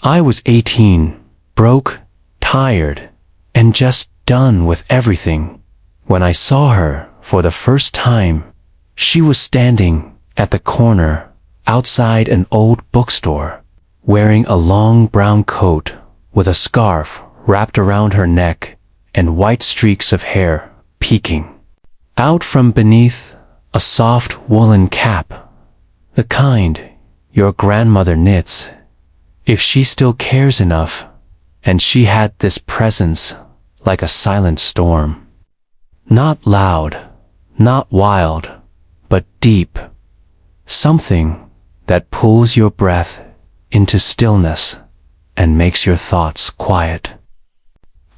I was 18, broke, tired, and just done with everything. When I saw her for the first time, she was standing at the corner outside an old bookstore, wearing a long brown coat with a scarf wrapped around her neck and white streaks of hair peeking out from beneath a soft woolen cap, the kind your grandmother knits, if she still cares enough. And she had this presence like a silent storm. Not loud, not wild, but deep. Something that pulls your breath into stillness and makes your thoughts quiet.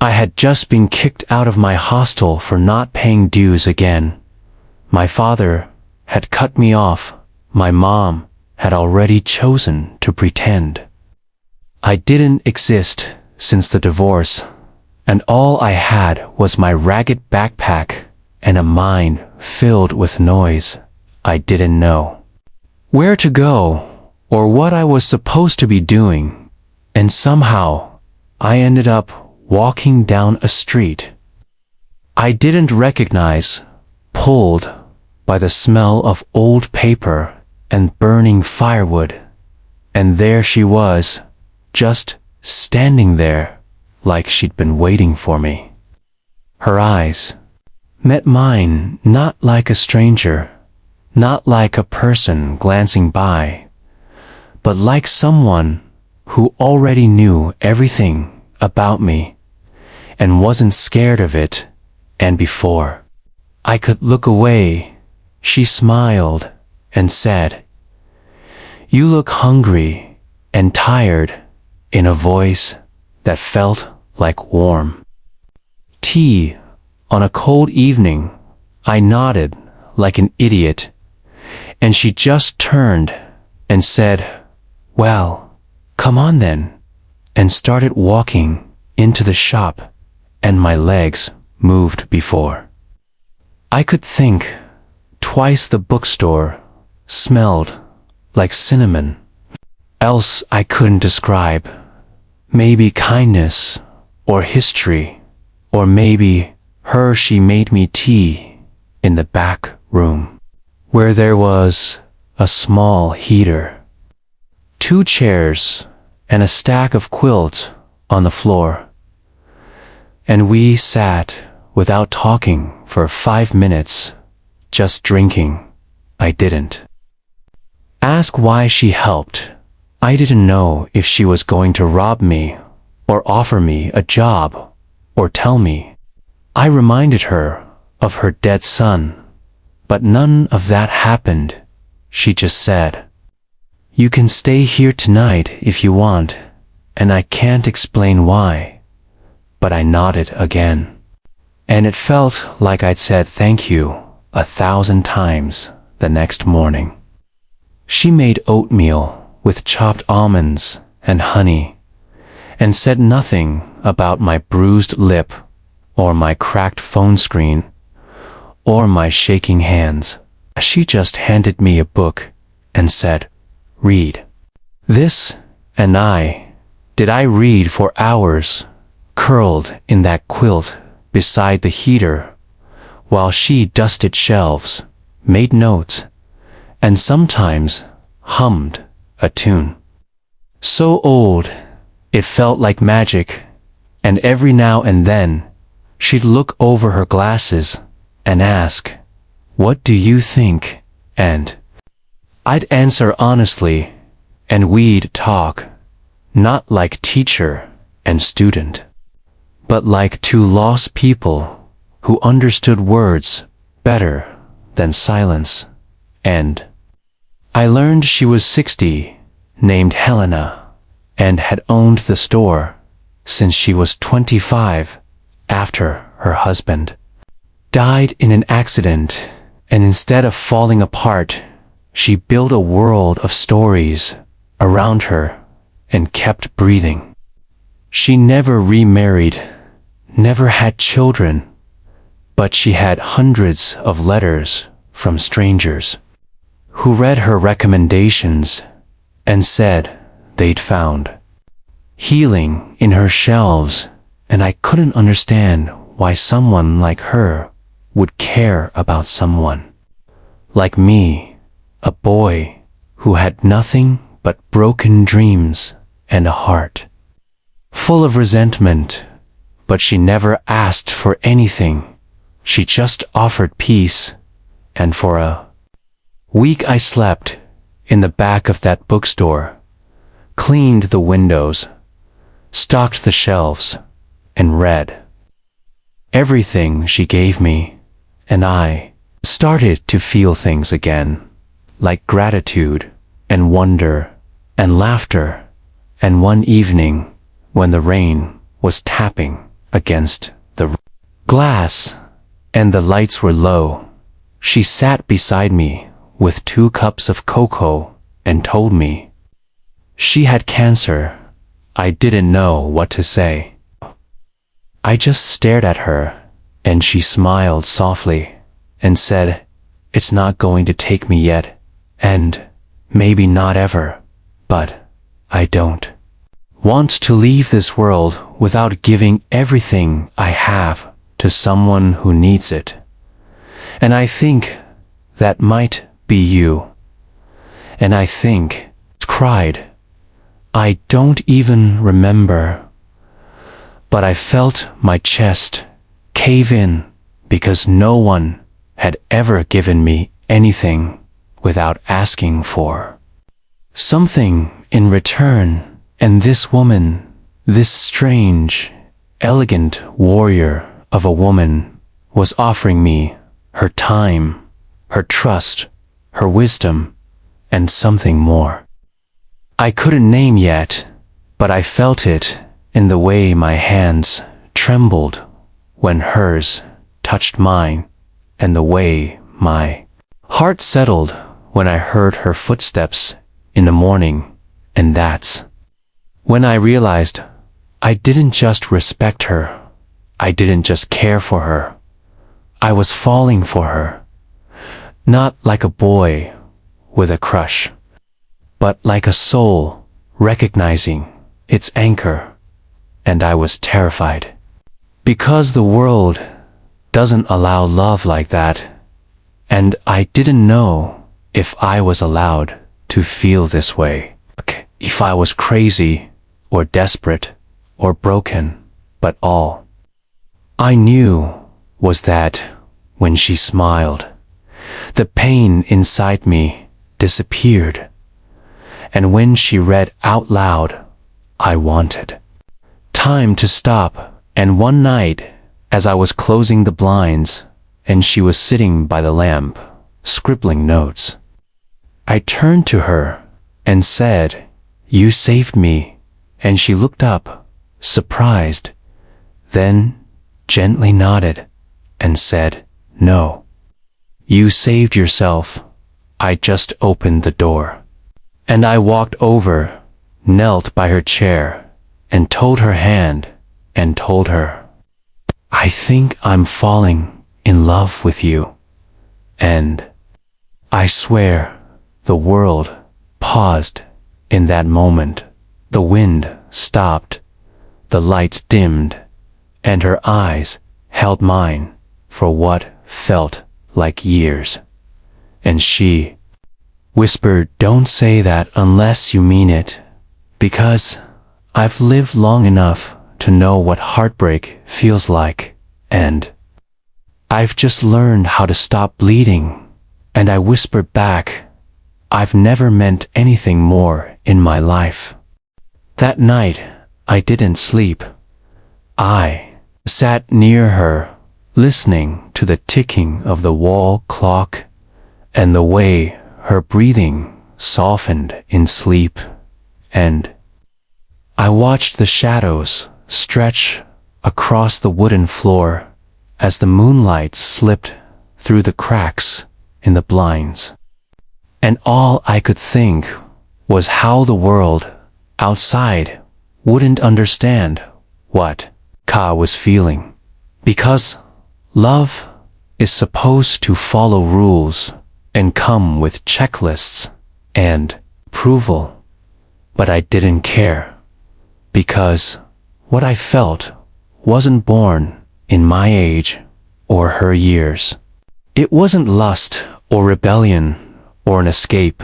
I had just been kicked out of my hostel for not paying dues again. My father had cut me off. My mom had already chosen to pretend I didn't exist since the divorce, and all I had was my ragged backpack and a mind filled with noise I didn't know where to go or what I was supposed to be doing, and somehow I ended up walking down a street I didn't recognize, pulled by the smell of old paper and burning firewood, and there she was, just standing there like she'd been waiting for me. Her eyes met mine, not like a stranger, not like a person glancing by, but like someone who already knew everything about me and wasn't scared of it. And before I could look away, she smiled and said, "You look hungry and tired," in a voice that felt like warm tea on a cold evening. I nodded like an idiot, and she just turned and said, "Well, come on then," and started walking into the shop, and my legs moved before I could think twice. The bookstore smelled like cinnamon, else I couldn't describe. Maybe kindness, or history, or maybe her. She made me tea in the back room, where there was a small heater, 2 chairs, and a stack of quilts on the floor. And we sat without talking for 5 minutes, just drinking. I didn't ask why she helped. I didn't know if she was going to rob me, or offer me a job, or tell me. I reminded her of her dead son, but none of that happened. She just said, "You can stay here tonight if you want," and I can't explain why, but I nodded again. And it felt like I'd said thank you 1,000 times the next morning. She made oatmeal with chopped almonds and honey, and said nothing about my bruised lip, or my cracked phone screen, or my shaking hands. She just handed me a book and said, "Read this," and I read for hours, curled in that quilt beside the heater, while she dusted shelves, made notes, and sometimes hummed a tune so old it felt like magic. And every now and then she'd look over her glasses and ask, "What do you think?" And I'd answer honestly, and we'd talk, not like teacher and student, but like 2 lost people who understood words better than silence. And I learned she was 60, named Helena, and had owned the store since she was 25, after her husband died in an accident, and instead of falling apart, she built a world of stories around her and kept breathing. She never remarried, never had children, but she had hundreds of letters from strangers who read her recommendations and said they'd found healing in her shelves, and I couldn't understand why someone like her would care about someone like me, a boy who had nothing but broken dreams and a heart full of resentment. But she never asked for anything. She just offered peace, and for a week I slept in the back of that bookstore, cleaned the windows, stocked the shelves, and read everything she gave me, and I started to feel things again, like gratitude and wonder and laughter. And one evening, when the rain was tapping against the glass and the lights were low, she sat beside me with 2 cups of cocoa and told me she had cancer. I didn't know what to say. I just stared at her, and she smiled softly and said, "It's not going to take me yet, and maybe not ever, but I don't want to leave this world without giving everything I have to someone who needs it. And I think that might be you." And I think, cried. I don't even remember, but I felt my chest cave in because no one had ever given me anything without asking for something in return. And this woman, this strange, elegant warrior of a woman, was offering me her time, her trust, her wisdom, and something more I couldn't name yet, but I felt it in the way my hands trembled when hers touched mine, and the way my heart settled when I heard her footsteps in the morning. And that's when I realized I didn't just respect her, I didn't just care for her, I was falling for her. Not like a boy with a crush, but like a soul recognizing its anchor. And I was terrified, because the world doesn't allow love like that, and I didn't know if I was allowed to feel this way, if I was crazy or desperate or broken. But all I knew was that when she smiled, the pain inside me disappeared. And when she read out loud, I wanted time to stop. And one night, as I was closing the blinds, and she was sitting by the lamp, scribbling notes, I turned to her and said, "You saved me." And she looked up, surprised, then gently nodded and said, "No, you saved yourself. I just opened the door." And I walked over, knelt by her chair, and told her hand, and told her, "I think I'm falling in love with you." And I swear the world paused in that moment. The wind stopped, the lights dimmed, and her eyes held mine for what felt like years. And she whispered, "Don't say that unless you mean it, because I've lived long enough to know what heartbreak feels like, and I've just learned how to stop bleeding." And I whispered back, "I've never meant anything more in my life." That night, I didn't sleep. I sat near her, listening to the ticking of the wall clock and the way her breathing softened in sleep. And I watched the shadows stretch across the wooden floor as the moonlight slipped through the cracks in the blinds. And all I could think was how the world outside wouldn't understand what Ka was feeling. Because love is supposed to follow rules and come with checklists and approval. But I didn't care. because what I felt wasn't born in my age or her years. It wasn't lust or rebellion or an escape.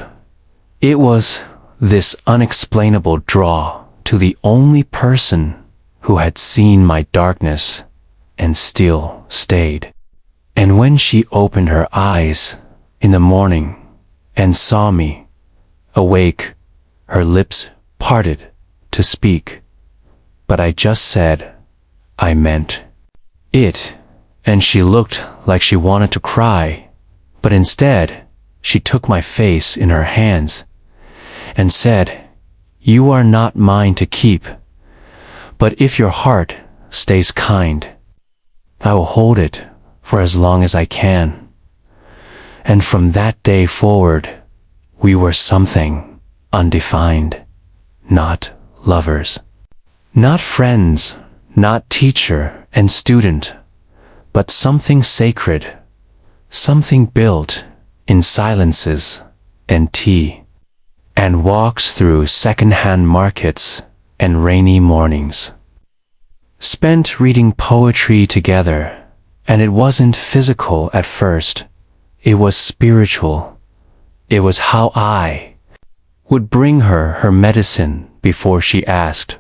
It was this unexplainable draw to the only person who had seen my darkness and still stayed. And when she opened her eyes in the morning and saw me, awake, her lips parted to speak, but I just said, I meant it, and she looked like she wanted to cry, but instead, she took my face in her hands and said, You are not mine to keep, but if your heart stays kind, I will hold it for as long as I can. And from that day forward, we were something undefined, not lovers, not friends, not teacher and student, but something sacred, something built in silences and tea, and walks through second-hand markets and rainy mornings. Spent reading poetry together, and it wasn't physical at first, it was spiritual. It was how I would bring her her medicine before she asked,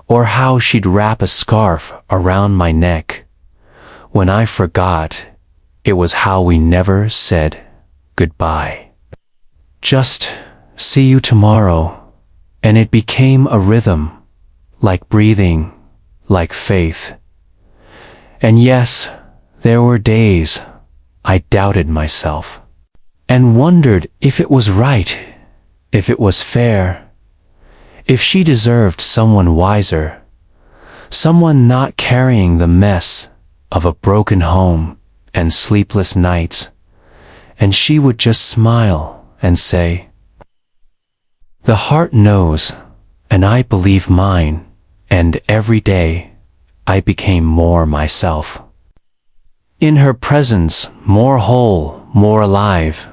or how she'd wrap a scarf around my neck. When I forgot, it was how we never said goodbye. Just see you tomorrow, and it became a rhythm, like breathing, like faith. And yes, there were days I doubted myself, and wondered if it was right, if it was fair, if she deserved someone wiser, someone not carrying the mess of a broken home and sleepless nights, and she would just smile and say, The heart knows, and I believe mine, and every day I became more myself. In her presence, more whole, more alive.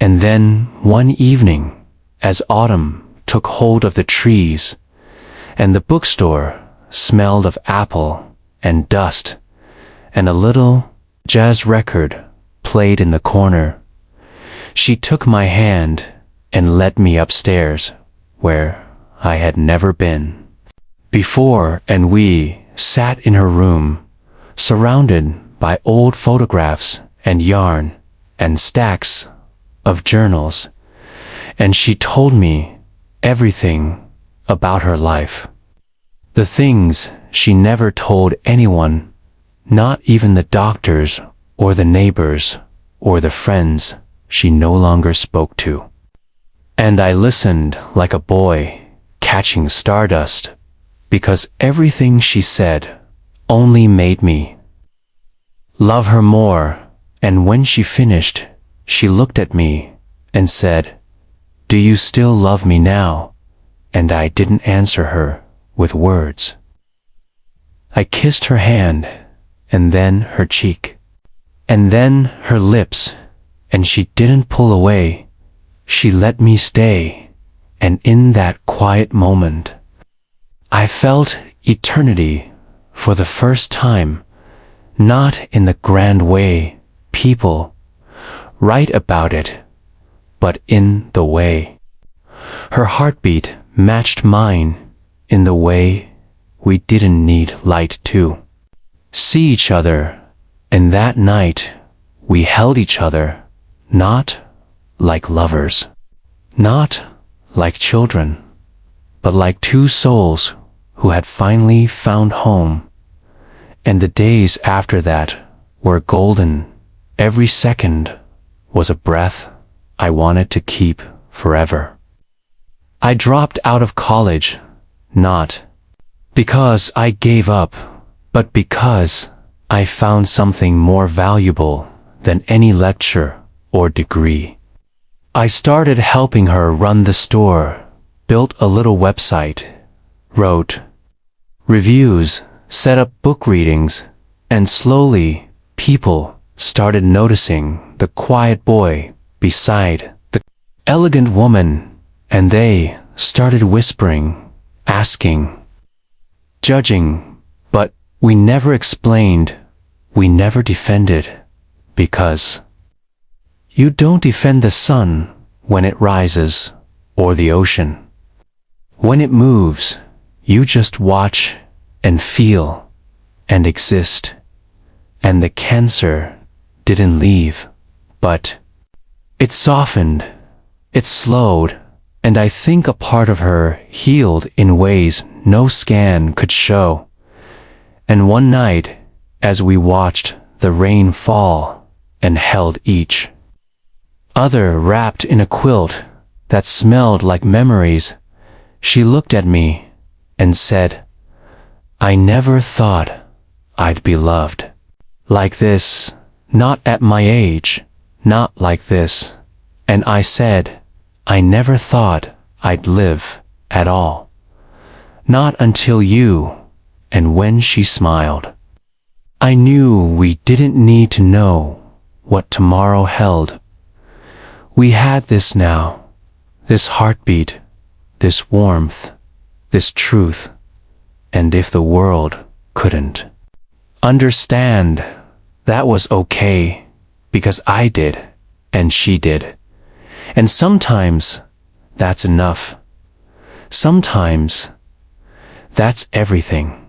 And then, one evening, as autumn took hold of the trees, and the bookstore smelled of apple and dust, and a little jazz record played in the corner, she took my hand and led me upstairs, where I had never been before, and we sat in her room, surrounded by old photographs and yarn and stacks of journals, and she told me everything about her life. The things she never told anyone, not even the doctors or the neighbors or the friends she no longer spoke to. And I listened like a boy catching stardust, because everything she said only made me love her more. And when she finished, she looked at me and said, Do you still love me now? And I didn't answer her with words. I kissed her hand, and then her cheek, and then her lips, and she didn't pull away. She let me stay, and in that quiet moment, I felt eternity for the first time, not in the grand way people write about it, but in the way her heartbeat matched mine, in the way we didn't need light to see each other. And that night we held each other, not like lovers, not like children, but like two souls who had finally found home. And the days after that were golden. Every second was a breath I wanted to keep forever. I dropped out of college, not because I gave up, but because I found something more valuable than any lecture or degree. I started helping her run the store, built a little website, wrote reviews, set up book readings, and slowly people started noticing the quiet boy beside the elegant woman, and they started whispering, asking, judging, but we never explained, we never defended, because you don't defend the sun when it rises, or the ocean. When it moves, you just watch and feel and exist. And the cancer didn't leave, but it softened, it slowed, and I think a part of her healed in ways no scan could show. And one night, as we watched the rain fall and held each other wrapped in a quilt that smelled like memories, she looked at me and said, "I never thought I'd be loved like this, not at my age, not like this." And I said, "I never thought I'd live at all, not until you." And when she smiled, I knew we didn't need to know what tomorrow held. We had this now, this heartbeat, this warmth, this truth, and if the world couldn't understand, that was okay, because I did, and she did. And sometimes that's enough. Sometimes that's everything.